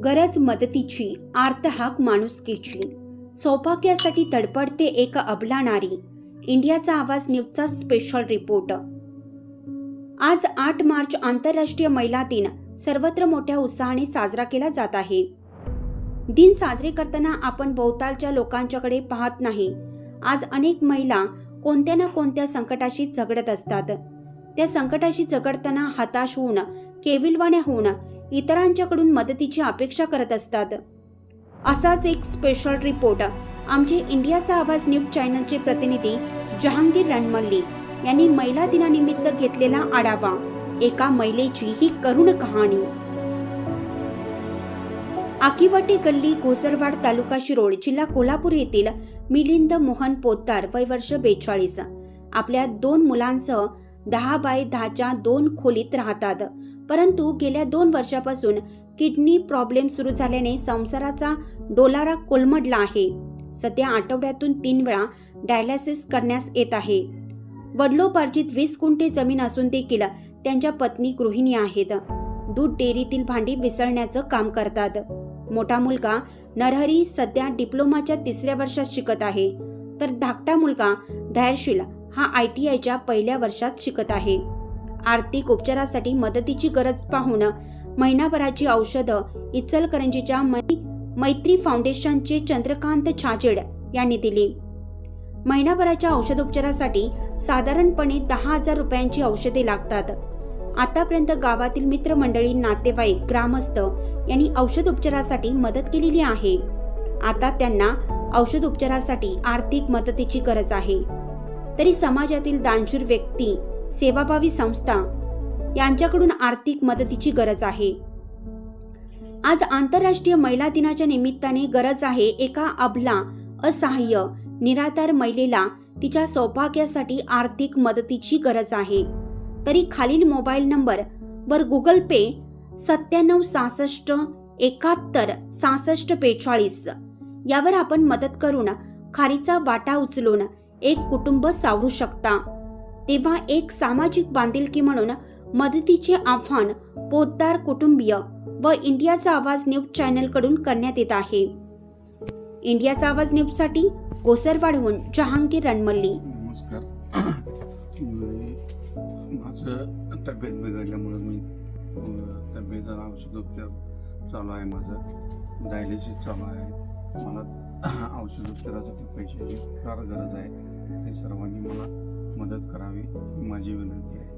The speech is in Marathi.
गरज मदतीची, आर्तहाक माणुसकीची, सौभाग्यासाठी तडपडते एक अबला नारी. इंडियाचा आवाज न्यूजचा स्पेशल रिपोर्ट. आज 8 मार्च आंतरराष्ट्रीय महिला दिन सर्वत्र मोठ्या उत्साहाने साजरा केला जात आहे. दिन साजरे करताना आपण भोवतालच्या लोकांच्याकडे पाहत नाही. आज अनेक महिला कोणत्या ना कोणत्या संकटाशी झगडत असतात. त्या संकटाशी झगडताना हताश होऊन, केविलवाण्या होऊन इतरांच्याकडून मदतीची अपेक्षा करत असतात. असाच एक स्पेशल रिपोर्ट आमचे इंडियाचा आवाज न्यूज चॅनलचे प्रतिनिधी जहांगीर रणमल्ली यांनी महिला दिनानिमित्त घेतलेला आढावा. एका महिलेची ही करुण कहाणी. आकिवाटे गल्ली, गोसरवाड, तालुका शिरोळ, जिल्हा कोल्हापूर येथील मिलिंद मोहन पोतदार, वय वर्ष 42, आपल्या 2 मुलांसह 10 बाय 10च्या 2 खोलीत राहतात. परंतु गेल्या 2 वर्षापासून किडनी प्रॉब्लेम सुरू झाल्याने संसाराचा डोलारा कोलमडला आहे. सध्या आठवड्यातून 3 वेळा डायलिसिस करण्यास येत आहे. वडिलोपार्जित 20 गुंठे जमीन असून देखील त्यांच्या पत्नी गृहिणी आहेत. दूध डेअरीतील भांडी विसळण्याचं काम करतात. मोठा मुलगा नरहरी सध्या डिप्लोमाच्या 3ऱ्या वर्षात शिकत आहे, तर धाकटा मुलगा धैर्यशील हा ITIच्या 1ल्या वर्षात शिकत आहे. आर्थिक उपचारासाठी मदतीची गरज पाहून महिनाभराची औषधं इचलकरंजीच्या मैत्री फाउंडेशनचे चंद्रकांत छाजेड यांनी दिली. महिनाभराच्या औषधोपचारासाठी साधारणपणे 10,000 रुपयांची औषधे लागतात. आतापर्यंत गावातील मित्रमंडळी, नातेवाईक, ग्रामस्थ यांनी औषधोपचारासाठी मदत केलेली आहे. आता त्यांना औषधोपचारासाठी आर्थिक मदतीची गरज आहे. तरी समाजातील दानशूर व्यक्ती, सेवाभावी संस्था यांच्याकडून आर्थिक मदतीची गरज आहे. आज आंतरराष्ट्रीय महिला दिनाच्या निमित्ताने गरज आहे एका अबला, असहाय्य, निराधार महिलेला तिच्या सौभाग्यासाठी आर्थिक मदतीची गरज आहे. तरी खालील मोबाईल नंबर वर गुगल पे 9766 71 66 42 यावर आपण मदत करून खारीचा वाटा उचलून एक कुटुंब सावरू शकता. तेव्हा एक सामाजिक बांधिलकी म्हणून मदतीचे आव्हान पोतदार कुटुंबीय व इंडियाचा आवाज न्यूज चॅनल कडून करण्यात येत आहे. इंडियाचा आवाज न्यूज साठी गोसरवाडहून जहांगीर रणमल्ली. नमस्कार. माझं तब्येत बिघडल्यामुळे मी तब्येत औषधोपचार चालू आहे. माझं डायलिसिस चालू आहे. मला औषधोपचारासाठी पैशाची फार गरज आहे. ते सर्वांनी मला मदत करावी ही माझी विनंती आहे.